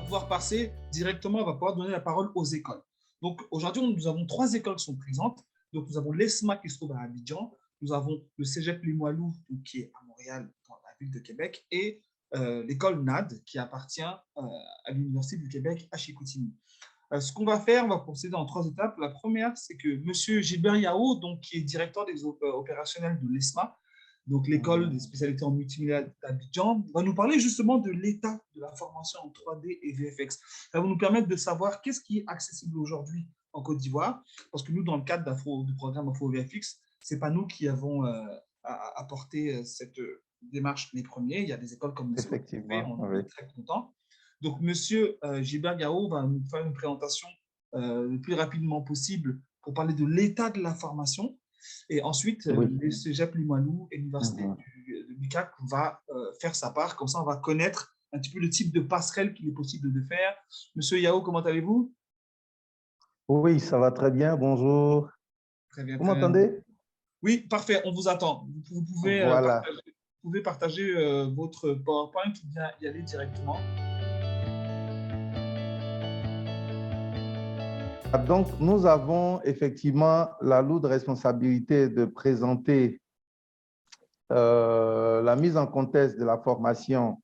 pouvoir passer directement, on va pouvoir donner la parole aux écoles. Donc aujourd'hui, nous avons 3 écoles qui sont présentes. Donc nous avons l'ESMA qui se trouve à Abidjan, nous avons le Cégep Limoilou qui est à Montréal, dans la ville de Québec, et l'école NAD qui appartient à l'Université du Québec à Chicoutimi. Ce qu'on va faire, on va procéder en 3 étapes. La première, c'est que M. Gilbert Yao, donc, qui est directeur des opérationnels de l'ESMA, donc l'école des spécialités en multimédia d'Abidjan, va nous parler justement de l'état de la formation en 3D et VFX. Ça va nous permettre de savoir qu'est-ce qui est accessible aujourd'hui en Côte d'Ivoire, parce que nous, dans le cadre du programme Afro VFX, ce n'est pas nous qui avons apporté cette démarche les premiers. Il y a des écoles comme l'ESCO qui l'ont fait, Effectivement, on en oui. est très content. Donc, Monsieur Gilbert Gao va nous faire une présentation le plus rapidement possible pour parler de l'état de la formation. Et ensuite, Oui. le Cégep Limoilou et l'Université de l'UQAC va faire sa part. Comme ça, on va connaître un petit peu le type de passerelle qu'il est possible de faire. Monsieur Yao, comment allez-vous? Oui, ça va très bien. Bonjour. Très bien, Vous très bien. m'entendez? Oui, parfait, on vous attend. Vous Voilà. pouvez partager votre PowerPoint ou bien y aller directement. Donc, nous avons effectivement la lourde responsabilité de présenter la mise en contexte de la formation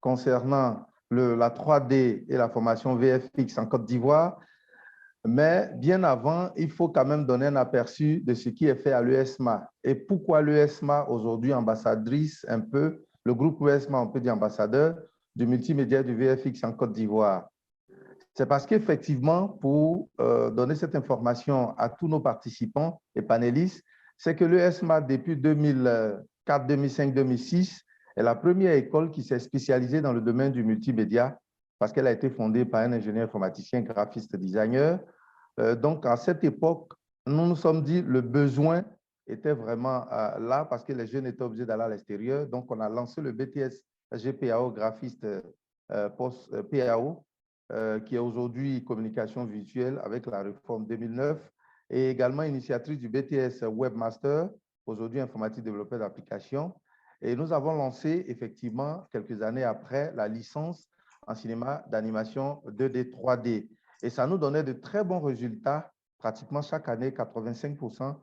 concernant la 3D et la formation VFX en Côte d'Ivoire. Mais bien avant, il faut quand même donner un aperçu de ce qui est fait à l'UESMA. Et pourquoi l'UESMA, aujourd'hui ambassadrice un peu, le groupe UESMA, on peut dire ambassadeur du multimédia du VFX en Côte d'Ivoire. C'est parce qu'effectivement, pour donner cette information à tous nos participants et panélistes, c'est que l'UESMA, depuis 2004, 2005, 2006, est la première école qui s'est spécialisée dans le domaine du multimédia parce qu'elle a été fondée par un ingénieur informaticien, graphiste, designer. Donc, à cette époque, nous nous sommes dit le besoin était vraiment là parce que les jeunes étaient obligés d'aller à l'extérieur. Donc, on a lancé le BTS GPAO, graphiste post-PAO, qui est aujourd'hui communication visuelle avec la réforme 2009, et également initiatrice du BTS Webmaster, aujourd'hui informatique développeur d'applications. Et nous avons lancé effectivement, quelques années après, la licence en cinéma d'animation 2D, 3D. Et ça nous donnait de très bons résultats, pratiquement chaque année, 85%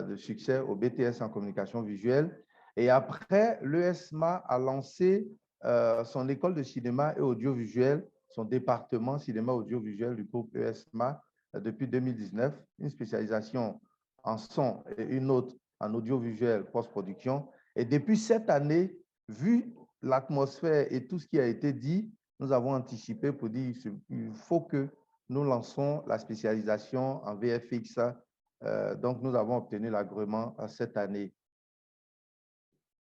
de succès au BTS en communication visuelle. Et après, l'ESMA a lancé son école de cinéma et audiovisuel, son département cinéma audiovisuel du groupe ESMA depuis 2019, une spécialisation en son et une autre en audiovisuel post-production. Et depuis cette année, vu l'atmosphère et tout ce qui a été dit, nous avons anticipé pour dire qu'il faut que nous lançons la spécialisation en VFX. Donc, nous avons obtenu l'agrément cette année.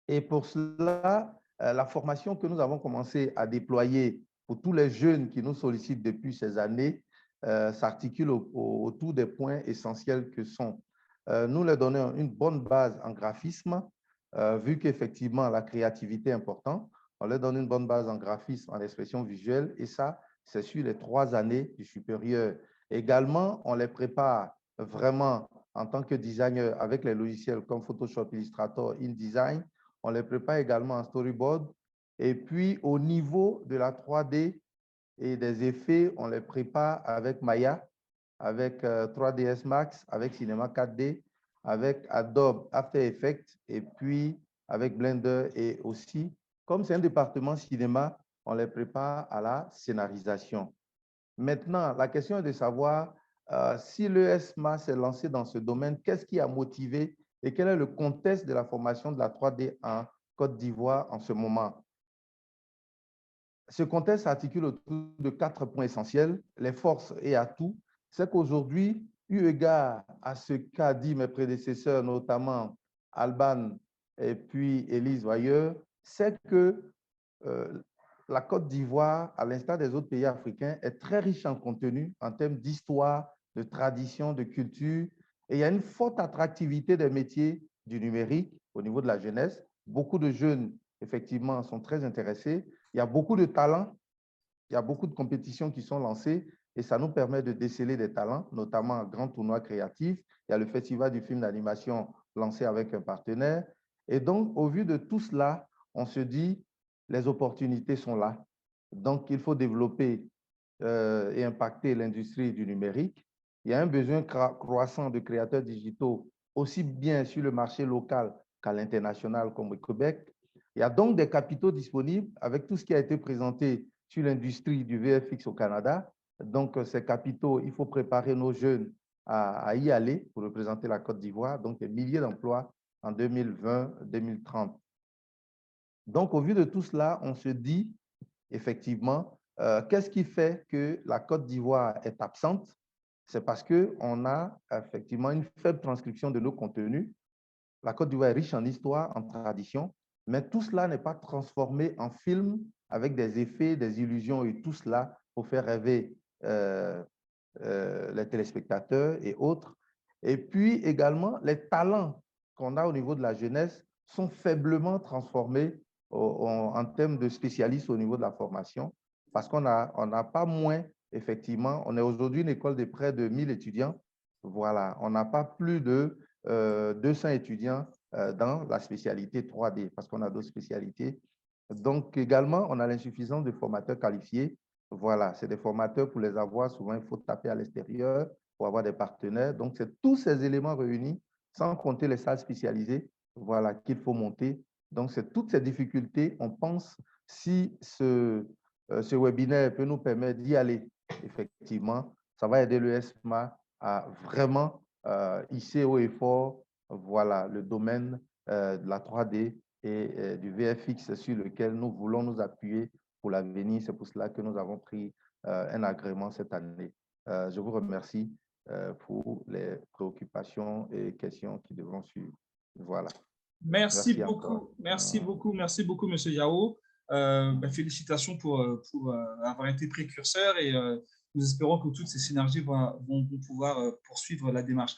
Et pour cela, la formation que nous avons commencé à déployer pour tous les jeunes qui nous sollicitent depuis ces années s'articule autour des points essentiels que sont. Nous leur donnons une bonne base en graphisme, vu qu'effectivement la créativité est importante. On leur donne une bonne base en graphisme, en expression visuelle, et ça, c'est sur les 3 années du supérieur. Également, on les prépare vraiment en tant que designer avec les logiciels comme Photoshop, Illustrator, InDesign. On les prépare également en storyboard. Et puis, au niveau de la 3D et des effets, on les prépare avec Maya, avec 3ds Max, avec Cinema 4D, avec Adobe After Effects et puis avec Blender. Et aussi, comme c'est un département cinéma, on les prépare à la scénarisation. Maintenant, la question est de savoir si l'ESMA s'est lancé dans ce domaine, qu'est-ce qui a motivé et quel est le contexte de la formation de la 3D en Côte d'Ivoire en ce moment. Ce contexte s'articule autour de 4 points essentiels, les forces et atouts. C'est qu'aujourd'hui, eu égard à ce qu'a dit mes prédécesseurs, notamment Alban et puis Élise Vailleur, c'est que la Côte d'Ivoire, à l'instar des autres pays africains, est très riche en contenu, en termes d'histoire, de tradition, de culture. Et il y a une forte attractivité des métiers du numérique au niveau de la jeunesse. Beaucoup de jeunes, effectivement, sont très intéressés. Il y a beaucoup de talents, il y a beaucoup de compétitions qui sont lancées et ça nous permet de déceler des talents, notamment un grand tournoi créatif. Il y a le Festival du film d'animation lancé avec un partenaire. Et donc, au vu de tout cela, on se dit, les opportunités sont là. Donc, il faut développer et impacter l'industrie du numérique. Il y a un besoin croissant de créateurs digitaux, aussi bien sur le marché local qu'à l'international comme au Québec. Il y a donc des capitaux disponibles avec tout ce qui a été présenté sur l'industrie du VFX au Canada. Donc, ces capitaux, il faut préparer nos jeunes à y aller pour représenter la Côte d'Ivoire. Donc, des milliers d'emplois en 2020-2030. Donc, au vu de tout cela, on se dit effectivement, qu'est-ce qui fait que la Côte d'Ivoire est absente? C'est parce qu'on a effectivement une faible transcription de nos contenus. La Côte d'Ivoire est riche en histoire, en tradition, mais tout cela n'est pas transformé en film avec des effets, des illusions et tout cela pour faire rêver les téléspectateurs et autres. Et puis également, les talents qu'on a au niveau de la jeunesse sont faiblement transformés en termes de spécialistes au niveau de la formation, parce qu'on n'a pas moins, effectivement, on est aujourd'hui une école de près de 1000 étudiants. Voilà, on n'a pas plus de 200 étudiants dans la spécialité 3D, parce qu'on a d'autres spécialités. Donc, également, on a l'insuffisance de formateurs qualifiés. Voilà, c'est des formateurs, pour les avoir, souvent, il faut taper à l'extérieur pour avoir des partenaires. Donc, c'est tous ces éléments réunis, sans compter les salles spécialisées, voilà, qu'il faut monter. Donc, c'est toutes ces difficultés. On pense, si ce webinaire peut nous permettre d'y aller, effectivement, ça va aider le SMA à vraiment hisser haut et fort, voilà, le domaine de la 3D et du VFX sur lequel nous voulons nous appuyer pour l'avenir. C'est pour cela que nous avons pris un agrément cette année. Je vous remercie pour les préoccupations et questions qui devront suivre. Voilà. Merci beaucoup, merci beaucoup, M. Yao. Félicitations pour avoir été précurseur et nous espérons que toutes ces synergies vont pouvoir poursuivre la démarche.